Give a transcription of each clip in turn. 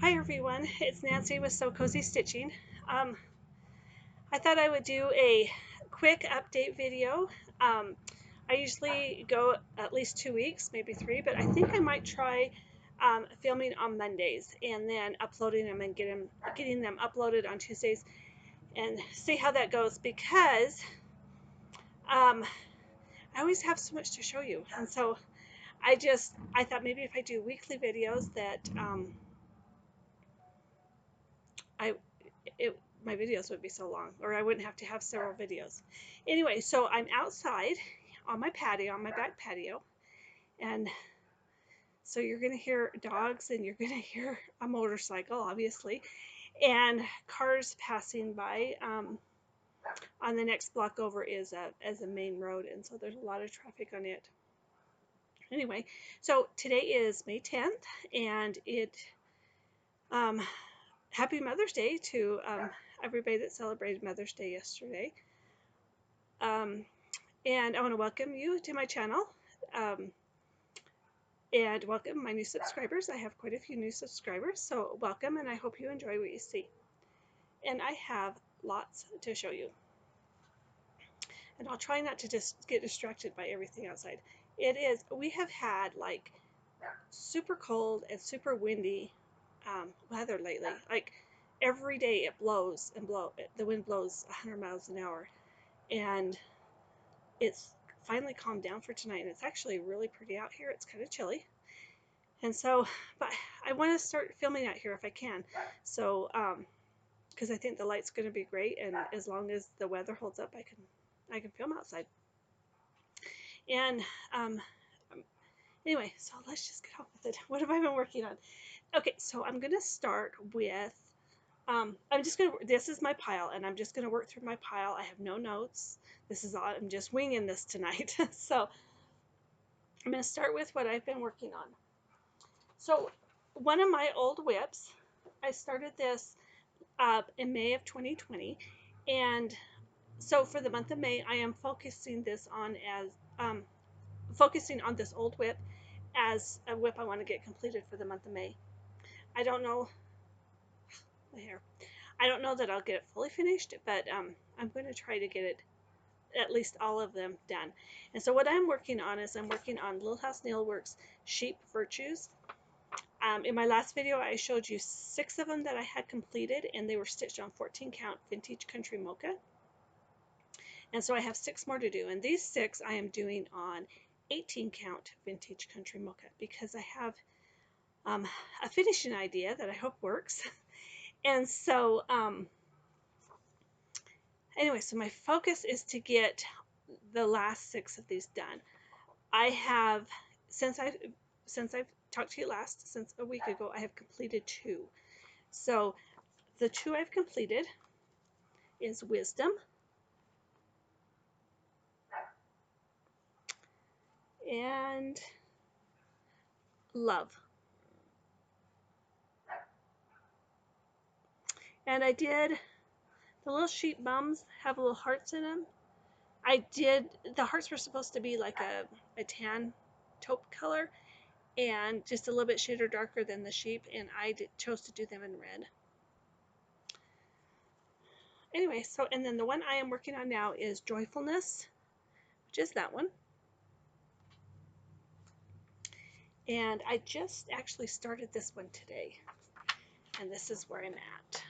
Hi everyone, it's Nancy with So Cozy Stitching. Um, I thought I would do a quick update video. I usually go at least 2 weeks, maybe 3, but I think I might try filming on Mondays and then uploading them and getting them uploaded on Tuesdays and see how that goes because um, I always have so much to show you, and so I thought maybe if I do weekly videos that I it my videos would be so long, or I wouldn't have to have several videos. Anyway, so I'm outside on my patio, on my back patio, and so you're gonna hear dogs and you're gonna hear a motorcycle, obviously, and cars passing by. On the next block over is a main road, and so there's a lot of traffic on it. Anyway, so today is May 10th, and um, happy Mother's Day to everybody that celebrated Mother's Day yesterday. Um, and I want to welcome you to my channel um, and welcome my new subscribers. I have quite a few new subscribers, so welcome, and I hope you enjoy what you see. And I have lots to show you. And I'll try not to just get distracted by everything outside. We have had like super cold and super windy weather lately. Like every day it blows and the wind blows 100 miles an hour. And it's finally calmed down for tonight, and it's actually really pretty out here. It's kind of chilly, and so but I want to start filming out here if I can, so because I think the light's going to be great, and as long as the weather holds up, I can film outside. And anyway, so let's just get on with it. What have I been working on? Okay, so I'm going to start with this is my pile, and I'm just going to work through my pile. I have no notes. I'm just winging this tonight. So I'm going to start with what I've been working on. So one of my old whips, I started this in May of 2020, and so for the month of May, I am focusing on this old whip as a whip I want to get completed for the month of May. I don't know my hair. I don't know that I'll get it fully finished, but I'm going to try to get it, at least all of them, done. And so what I'm working on is I'm working on Little House Needleworks Sheep Virtues. In my last video, I showed you 6 of them that I had completed, and they were stitched on 14 count vintage country mocha. And so I have 6 more to do, and these 6 I am doing on 18 count vintage country mocha because I have a finishing idea that I hope works. And so anyway, so my focus is to get the last 6 of these done. I have, since I've talked to you last, since a week ago, I have completed 2. So the 2 I've completed is Wisdom and Love. And I did, the little sheep bums have little hearts in them. The hearts were supposed to be like a tan taupe color and just a little bit shaded darker than the sheep, and I chose to do them in red. Anyway, so, and then the one I am working on now is Joyfulness, which is that one. And I just actually started this one today, and this is where I'm at.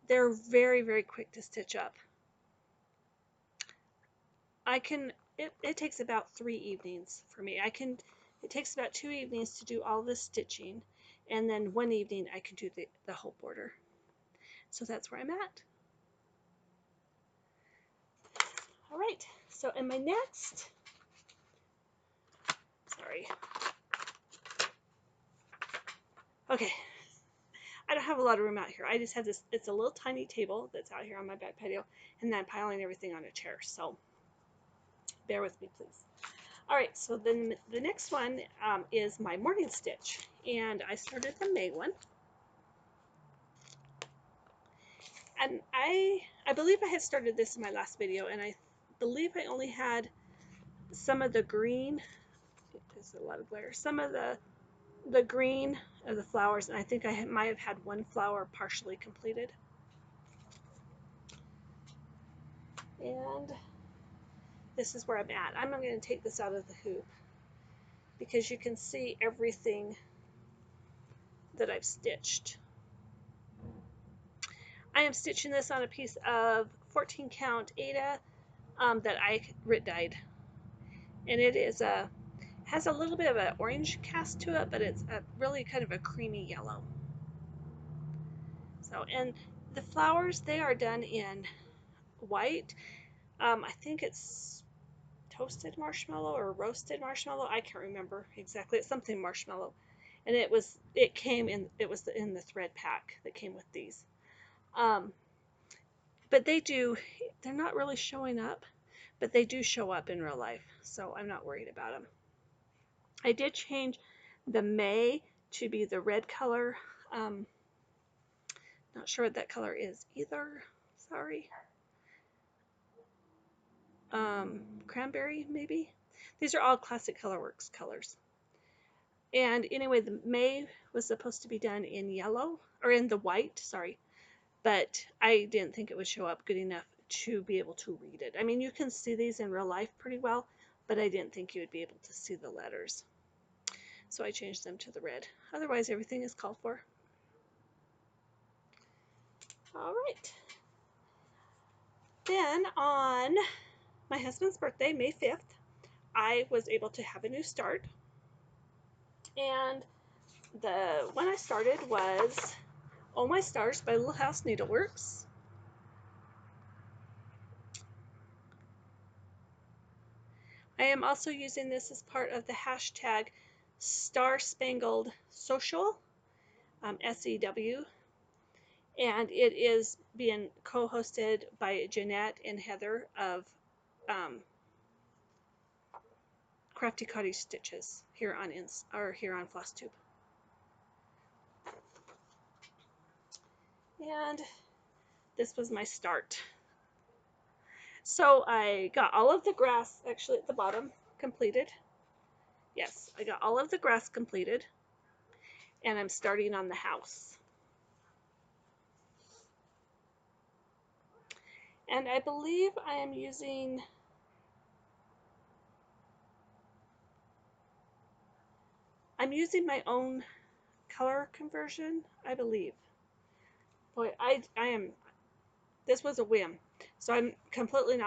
They're very, very quick to stitch up. It takes about 3 evenings for me. It takes about 2 evenings to do all the stitching, and then 1 evening I can do the whole border. So that's where I'm at. All right, so in my next, sorry. Okay, I don't have a lot of room out here. I just have this, it's a little tiny table that's out here on my back patio, and then I'm piling everything on a chair, so bear with me, please. All right, so then the next one is my morning stitch, and I started the May one. And I believe I had started this in my last video, and I believe I only had some of the green There's a lot of glare. Some of the green of the flowers, and I think I might have had one flower partially completed. And this is where I'm at. I'm going to take this out of the hoop because you can see everything that I've stitched. I am stitching this on a piece of 14 count Aida that I grit dyed, and it is has a little bit of an orange cast to it, but it's a really kind of a creamy yellow. So, and the flowers, they are done in white. I think it's toasted marshmallow or roasted marshmallow. I can't remember exactly. It's something marshmallow, and it was in the thread pack that came with these. But they're not really showing up, but they do show up in real life, so I'm not worried about them. I did change the May to be the red color. Not sure what that color is either. Sorry. Cranberry, maybe? These are all Classic Colorworks colors. And anyway, the May was supposed to be done in yellow, or in the white, sorry. But I didn't think it would show up good enough to be able to read it. I mean, you can see these in real life pretty well, but I didn't think you would be able to see the letters. So I changed them to the red. Otherwise, everything is called for. All right. Then on my husband's birthday, May 5th, I was able to have a new start. And the one I started was Oh My Stars by Little House Needleworks. I am also using this as part of the hashtag Star Spangled Social, SEW, and it is being co-hosted by Jeanette and Heather of Crafty Cottage Stitches here on Flosstube. And this was my start. So I got all of the grass actually at the bottom completed. Yes, I got all of the grass completed, and I'm starting on the house. And I believe I am using my own color conversion, I believe. Boy, this was a whim, so I'm completely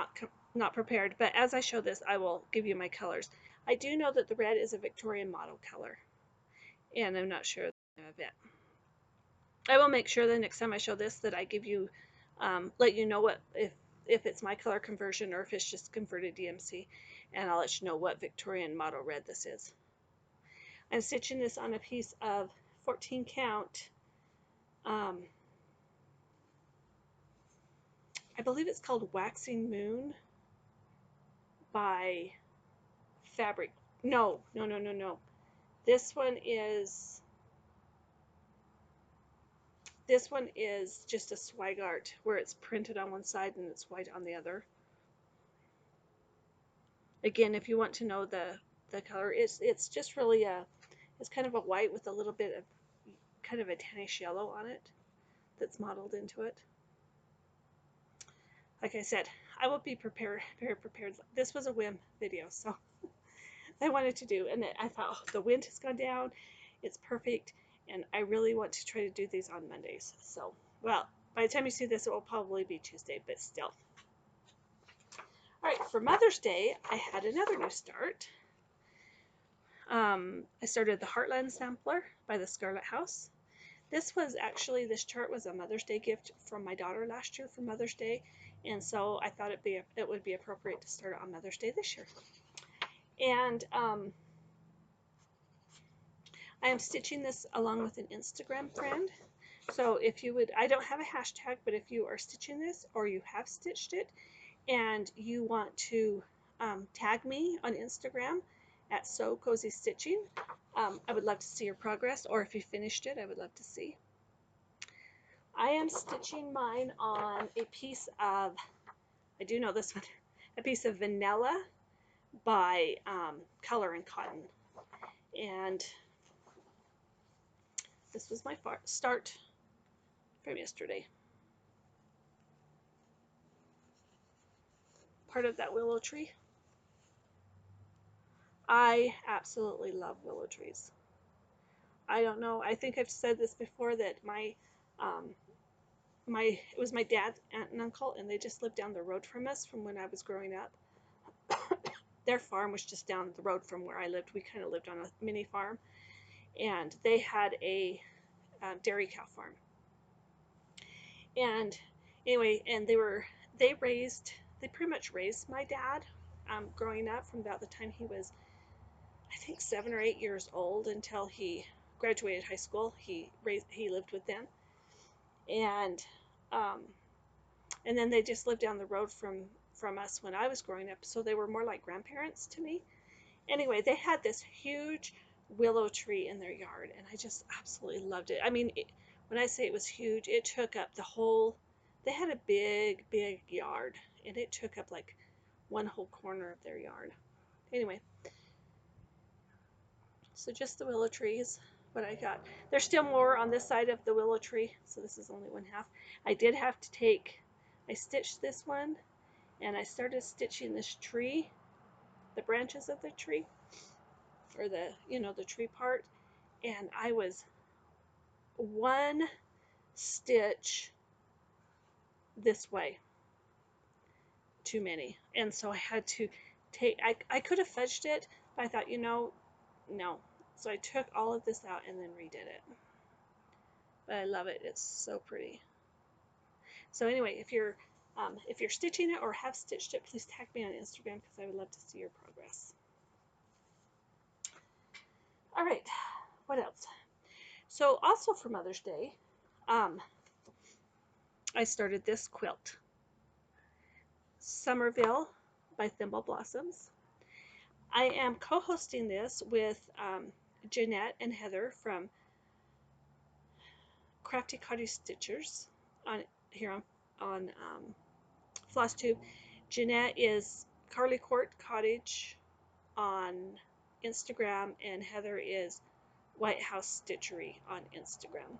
not prepared, but as I show this, I will give you my colors. I do know that the red is a Victorian model color, and I'm not sure of it. I will make sure the next time I show this that I give you, let you know if it's my color conversion or if it's just converted DMC, and I'll let you know what Victorian model red this is. I'm stitching this on a piece of 14 count, I believe it's called Waxing Moon by Fabric. No. This one is just a swag-art where it's printed on one side and it's white on the other. Again, if you want to know the color, it's just really it's kind of a white with a little bit of kind of a tannish yellow on it that's modeled into it. Like I said, I will be very prepared. This was a whim video, so I wanted to do, and I thought, oh, the wind has gone down, it's perfect, and I really want to try to do these on Mondays. So, well, by the time you see this, it will probably be Tuesday, but still. All right, for Mother's Day, I had another new start. I started the Heartland Sampler by the Scarlet House. This chart was a Mother's Day gift from my daughter last year for Mother's Day, and so I thought it would be appropriate to start it on Mother's Day this year. And I am stitching this along with an Instagram friend. So if you would, I don't have a hashtag, but if you are stitching this or you have stitched it and you want to tag me on Instagram at So Cozy Stitching, I would love to see your progress, or if you finished it, I would love to see. I am stitching mine on a piece of, I do know this one, a piece of Vanilla by Color and Cotton. And this was my start from yesterday. Part of that willow tree. I absolutely love willow trees. I don't know. I think I've said this before that um, it was my dad's aunt and uncle, and they just lived down the road from us from when I was growing up. Their farm was just down the road from where I lived. We kind of lived on a mini farm, and they had a dairy cow farm. And anyway, and they pretty much raised my dad growing up from about the time he was, I think, 7 or 8 years old until he graduated high school. He lived with them, and um, and then they just lived down the road from us when I was growing up. So they were more like grandparents to me. Anyway, they had this huge willow tree in their yard, and I just absolutely loved it. I mean, when I say it was huge, it took up the whole. They had a big, big yard, and it took up like one whole corner of their yard. Anyway, so just the willow trees, what I got. There's still more on this side of the willow tree, so this is only one half. I did have to I stitched this one, and I started stitching this tree, the branches of the tree, or the tree part, and I was one stitch this way too many, and so I had to I could have fudged it, but I thought, no. So I took all of this out and then redid it. But I love it. It's so pretty. So anyway, if you're stitching it or have stitched it, please tag me on Instagram because I would love to see your progress. All right, what else? So also for Mother's Day, I started this quilt, Somerville by Thimble Blossoms. I am co-hosting this with Jeanette and Heather from Crafty Cottage Stitchers here on Flosstube. Jeanette is Carly Court Cottage on Instagram, and Heather is White House Stitchery on Instagram.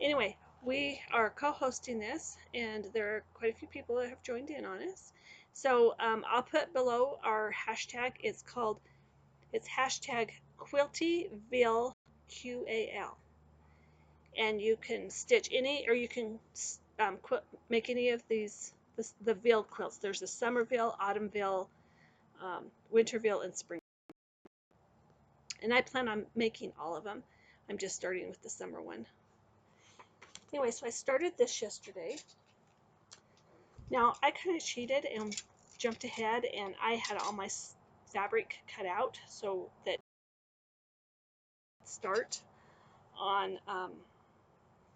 Anyway, we are co-hosting this, and there are quite a few people that have joined in on us. So I'll put below our hashtag. It's hashtag Quiltyville QAL, and you can stitch any, or you can make any of these the Ville quilts. There's the Summerville, Autumnville, Winterville, and Spring. And I plan on making all of them. I'm just starting with the summer one. Anyway, so I started this yesterday. Now, I kind of cheated and jumped ahead, and I had all my fabric cut out so that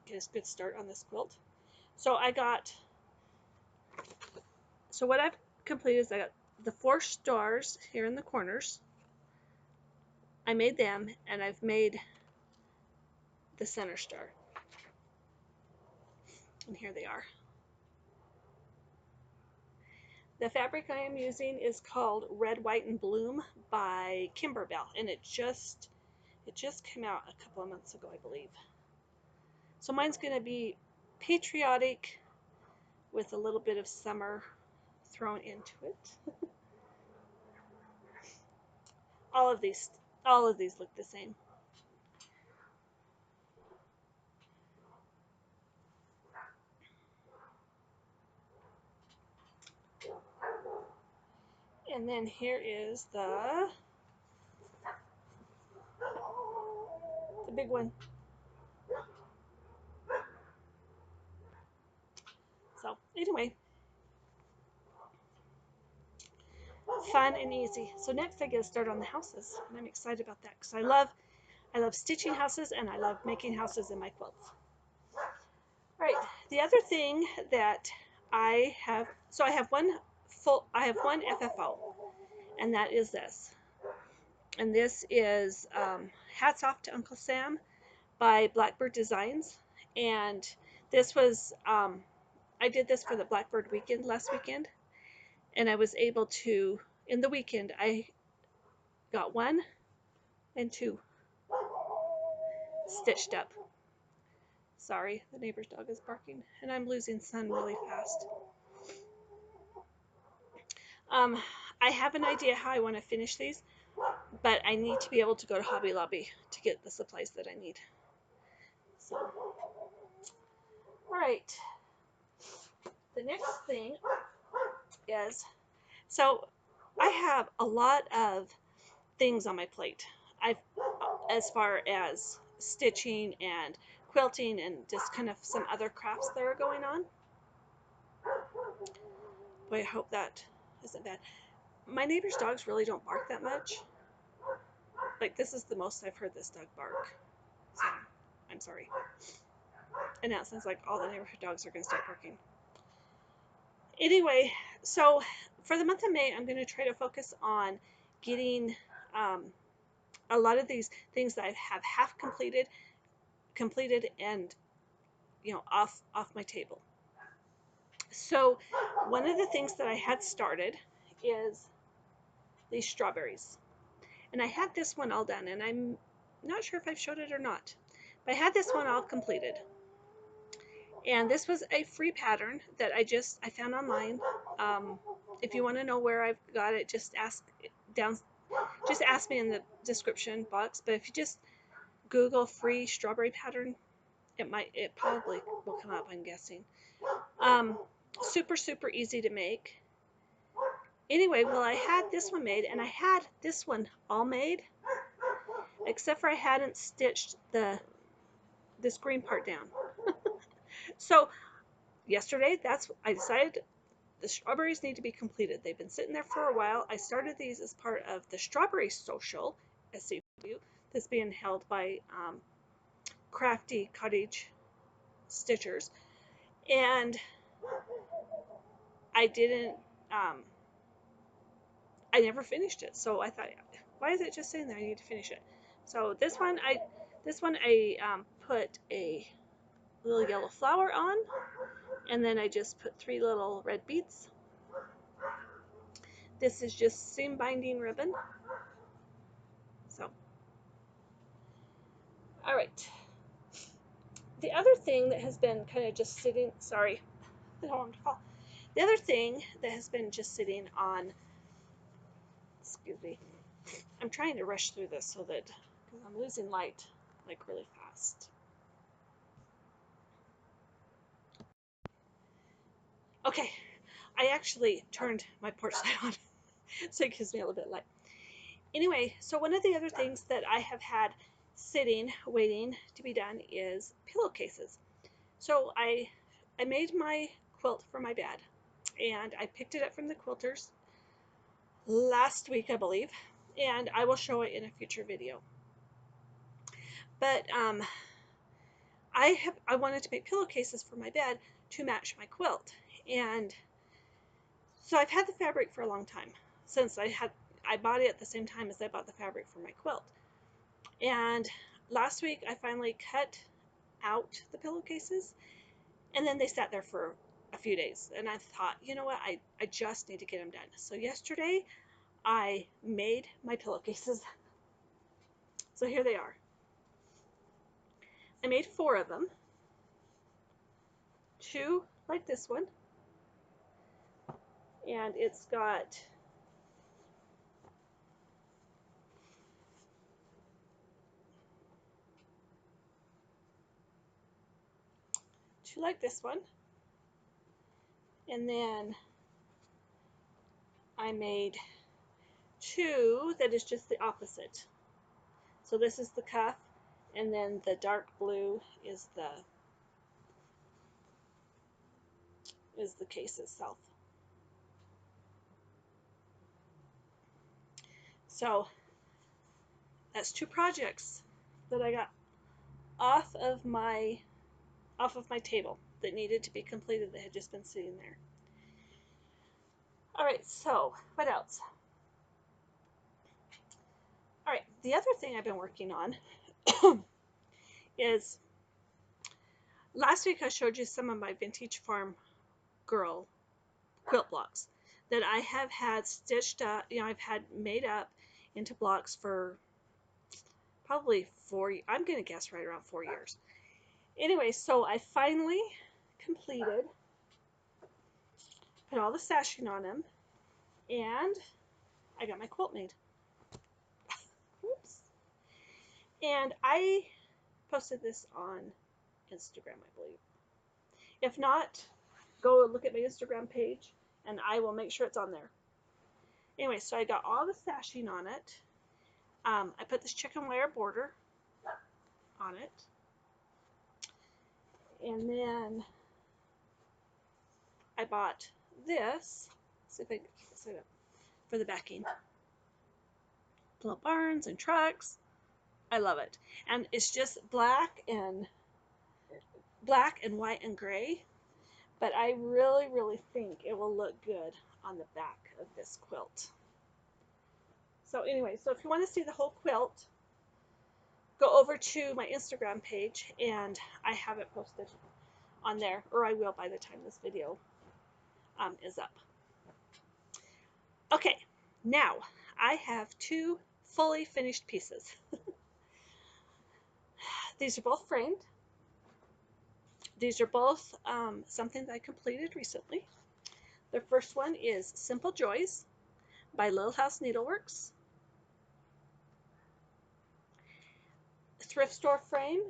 get a good start on this quilt. So what I've completed is I got the 4 stars here in the corners. I made them, and I've made the center star. And here they are. The fabric I am using is called Red, White, and Bloom by Kimberbell, and it just came out a couple of months ago, I believe. So mine's going to be patriotic with a little bit of summer thrown into it. all of these look the same. And then here is the big one. So anyway, fun and easy. So next I get to start on the houses, and I'm excited about that because I love stitching houses, and I love making houses in my quilts. All right, the other thing that I have one FFO, and that is this. And this is Hats Off to Uncle Sam by Blackbird Designs. And this was, I did this for the Blackbird weekend last weekend. And I was able to, in the weekend, I got 1, and 2 stitched up. Sorry, the neighbor's dog is barking, and I'm losing sun really fast. I have an idea how I want to finish these, but I need to be able to go to Hobby Lobby to get the supplies that I need. So, all right. The next thing is, so I have a lot of things on my plate. As far as stitching and quilting and just kind of some other crafts that are going on. Boy, I hope that isn't bad. My neighbor's dogs really don't bark that much. Like, this is the most I've heard this dog bark. So, I'm sorry. And now it sounds like all the neighborhood dogs are going to start barking. Anyway, so for the month of May, I'm going to try to focus on getting a lot of these things that I have half completed and, you know, off my table. So one of the things that I had started is these strawberries. And I had this one all done, and I'm not sure if I've showed it or not. But I had this one all completed. And this was a free pattern that I found online. If you want to know where I've got it, just ask me in the description box. But if you just Google free strawberry pattern, it probably will come up, I'm guessing. Super easy to make. Anyway, well, I had this one made, and I had this one all made, except for I hadn't stitched this green part down. So yesterday, I decided the strawberries need to be completed. They've been sitting there for a while. I started these as part of the Strawberry Social, SCW, that's being held by Crafty Cottage Stitchers, and I didn't. I never finished it, so I thought, why is it just sitting there? I need to finish it. So this one I put a little yellow flower on, and then I just put 3 little red beads. This is just seam binding ribbon. So, all right. The other thing that has been kind of just sitting, sorry, I don't want to fall. The other thing that has been just sitting on, excuse me, I'm trying to rush through this so that, because I'm losing light like really fast. Okay, I actually turned my porch light on, so it gives me a little bit of light. Anyway, so one of the other things that I have had sitting, waiting to be done is pillowcases. So I made my quilt for my bed, and I picked it up from the quilters last week, I believe, and I will show it in a future video. But I wanted to make pillowcases for my bed to match my quilt, and so I've had the fabric for a long time, since I bought it at the same time as I bought the fabric for my quilt. And last week I finally cut out the pillowcases, and then they sat there for a few days, and I thought, you know what, I just need to get them done. So yesterday I made my pillowcases. So here they are. I made 4 of them. 2 like this one, and it's got two like this one, and then I made 2 that is just the opposite. So this is the cuff, and then the dark blue is the case itself. So that's 2 projects that I got off of my table that needed to be completed, that had just been sitting there. All right, so what else? All right, the other thing I've been working on is, last week I showed you some of my Vintage Farm Girl quilt blocks that I have had stitched up, I've had made up into blocks for probably 4, I'm going to guess right around 4 years. Anyway, so I finally completed, put all the sashing on them, and I got my quilt made. Oops. And I posted this on Instagram, I believe. If not, go look at my Instagram page and I will make sure it's on there. Anyway, so I got all the sashing on it. I put this chicken wire border on it. And then I bought this, see if I can set it up, for the backing. Little barns and trucks. I love it. And it's just black and white and gray. But I really, really think it will look good on the back of this quilt. So anyway, so if you want to see the whole quilt, go over to my Instagram page and I have it posted on there, or I will by the time this video is up. Okay, now I have 2 fully finished pieces. These are both framed. These are both something that I completed recently. The first one is Simple Joys by Little House Needleworks. Thrift store frame.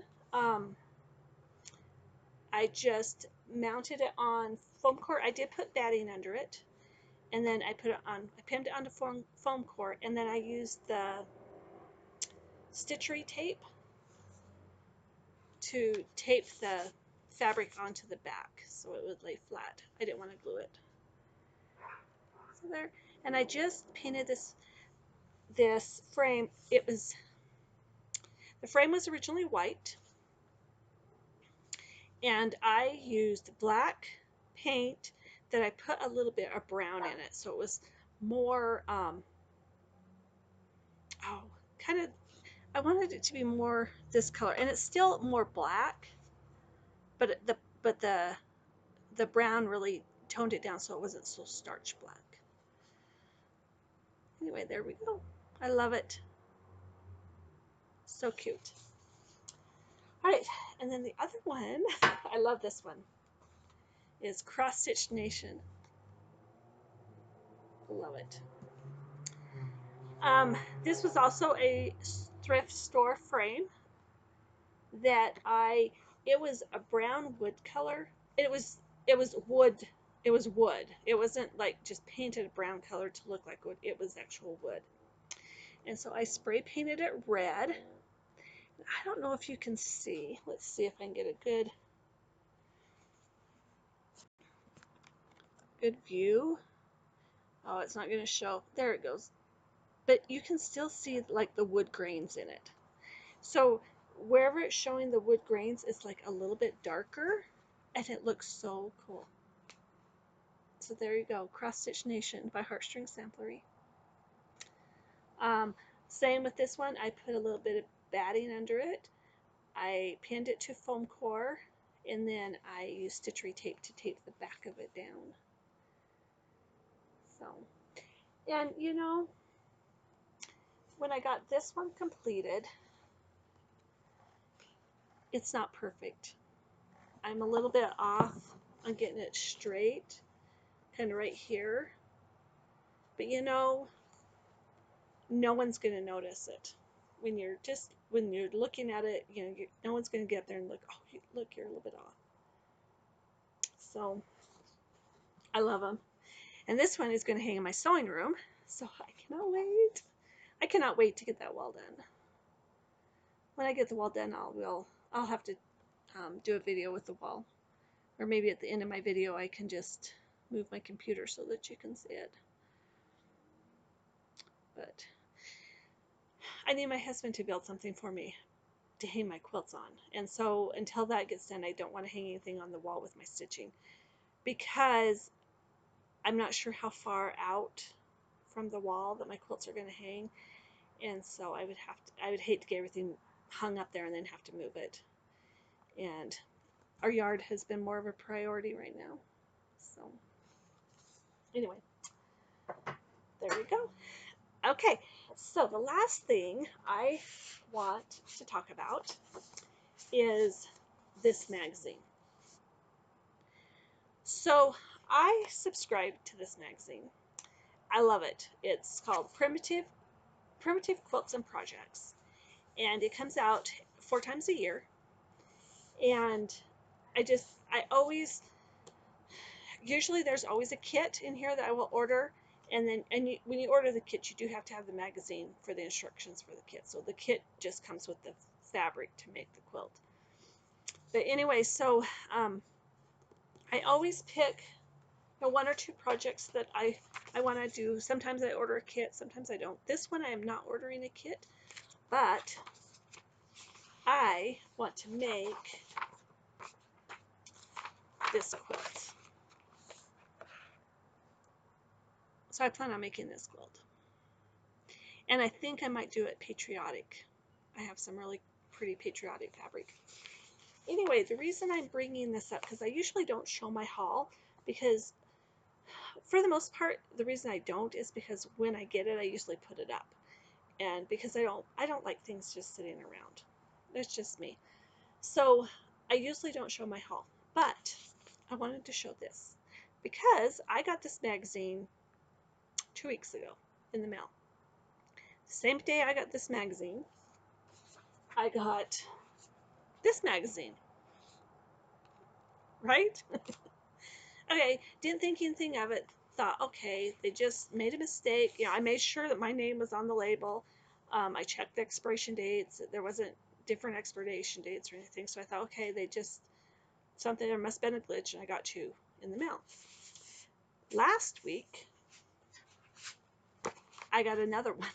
I just mounted it on foam core. I did put batting under it, and then I pinned it onto foam core, and then I used the stitchery tape to tape the fabric onto the back so it would lay flat. I didn't want to glue it. So there, and I just painted this frame. The frame was originally white, and I used black paint that I put a little bit of brown in it, so it was more kind of, I wanted it to be more this color, and it's still more black, but the brown really toned it down so it wasn't so starch black. Anyway, there we go. I love it. So cute. All right, and then the other one, I love this one, is Cross Stitch Nation. Love it. This was also a thrift store frame that it was a brown wood color. It was wood. It was wood. It wasn't like just painted brown color to look like wood. It was actual wood. And so I spray painted it red. I don't know if you can see. Let's see if I can get a good view. Oh, it's not going to show. There it goes. But you can still see like the wood grains in it. So wherever it's showing the wood grains, it's like a little bit darker, and it looks so cool. So there you go, Cross Stitch Nation by Heartstring Samplery. Same with this one. I put a little bit of batting under it. I pinned it to foam core, and then I used stitchery tape to tape the back of it down. So, and you know, when I got this one completed, it's not perfect. I'm a little bit off on getting it straight, kind of right here. But you know, no one's going to notice it. When you're looking at it, you know, no one's going to get up there and look, oh, look, you're a little bit off. So I love them. And this one is going to hang in my sewing room. So I cannot wait. I cannot wait to get that wall done. When I get the wall done, I'll have to do a video with the wall. Or maybe at the end of my video, I can just move my computer so that you can see it. But I need my husband to build something for me to hang my quilts on. And so until that gets done, I don't want to hang anything on the wall with my stitching, because I'm not sure how far out from the wall that my quilts are going to hang. And so I would hate to get everything hung up there and then have to move it. And our yard has been more of a priority right now. So anyway, there we go. Okay, so the last thing I want to talk about is this magazine. So I subscribe to this magazine. I love it. It's called Primitive Quilts and Projects, and it comes out 4 times a year. And I always, usually there's always a kit in here that I will order. And then, when you order the kit, you do have to have the magazine for the instructions for the kit. So the kit just comes with the fabric to make the quilt. But anyway, so I always pick one or two projects that I want to do. Sometimes I order a kit, sometimes I don't. This one I am not ordering a kit, but I want to make this quilt. So I plan on making this quilt. And I think I might do it patriotic. I have some really pretty patriotic fabric. Anyway, the reason I'm bringing this up, because I usually don't show my haul, because for the most part, the reason I don't is because when I get it, I usually put it up. And because I don't like things just sitting around. That's just me. So I usually don't show my haul, but I wanted to show this because I got this magazine 2 weeks ago in the mail. The same day I got this magazine, I got this magazine, right? Okay, didn't think anything of it. Thought, okay, they just made a mistake. I made sure that my name was on the label. I checked the expiration dates. There wasn't different expiration dates or anything. So I thought, okay, there must have been a glitch, and I got 2 in the mail. Last week, I got another one.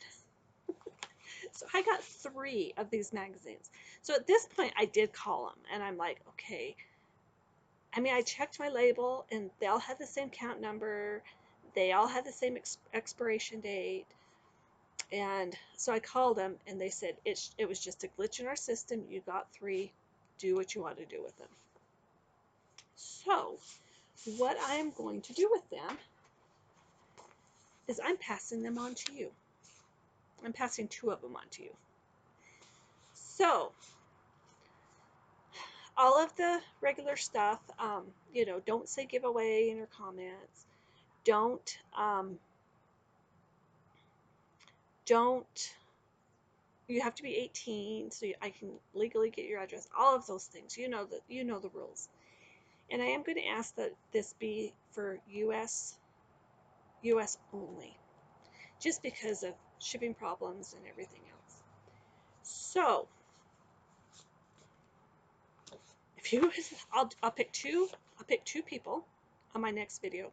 So I got 3 of these magazines. So at this point, I did call them, and I'm like, okay. I mean, I checked my label, and they all had the same count number. They all had the same expiration date. And so I called them, and they said it was just a glitch in our system. You got 3. Do what you want to do with them. So what I'm going to do with them is I'm passing them on to you. I'm passing 2 of them on to you. So all of the regular stuff, don't say giveaway in your comments. Don't you have to be 18 so I can legally get your address. All of those things. You know the rules. And I am going to ask that this be for US only, just because of shipping problems and everything else. So if you, I'll pick 2. I'll pick 2 people on my next video,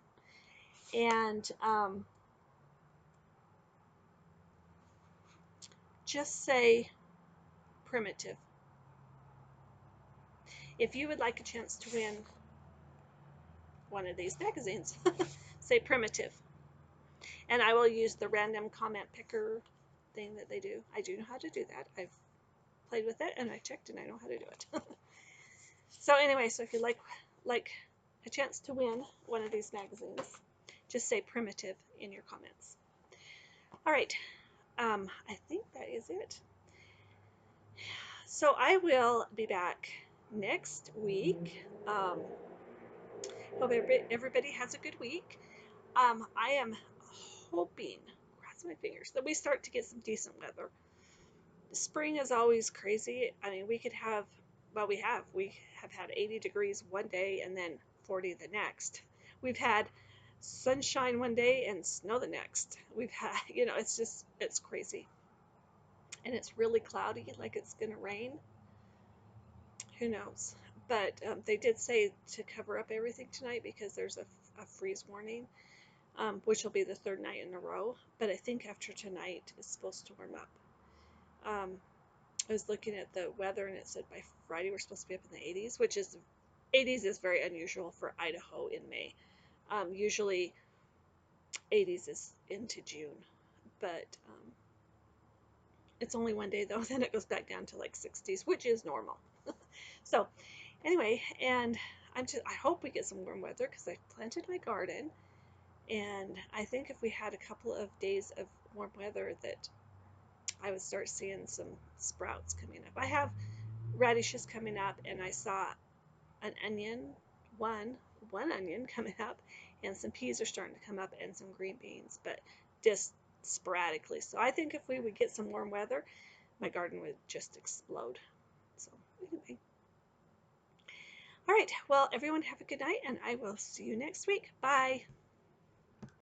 and just say primitive. If you would like a chance to win one of these magazines, say primitive. And I will use the random comment picker thing that they do. I do know how to do that. I've played with it, and I checked, and I know how to do it. So anyway, so if you'd like a chance to win one of these magazines, just say primitive in your comments. All right, I think that is it. So I will be back next week. Hope everybody has a good week. I am hoping, cross my fingers, that we start to get some decent weather. Spring is always crazy. I mean, we have had 80 degrees one day and then 40 the next. We've had sunshine one day and snow the next. We've had, it's crazy. And it's really cloudy, like it's going to rain. Who knows? But they did say to cover up everything tonight because there's a freeze warning, which will be the 3rd night in a row. But I think after tonight it's supposed to warm up. I was looking at the weather, and it said by Friday we're supposed to be up in the 80s, which is 80s is very unusual for Idaho in May. Usually 80s is into June, but it's only one day though. Then it goes back down to like 60s, which is normal. So anyway, and I hope we get some warm weather because I planted my garden, and I think if we had a couple of days of warm weather that I would start seeing some sprouts coming up. I have radishes coming up, and I saw an onion, one one onion coming up, and some peas are starting to come up, and some green beans, but just sporadically. So I think if we would get some warm weather, my garden would just explode. So anyway, all right. Well, everyone have a good night, and I will see you next week. Bye.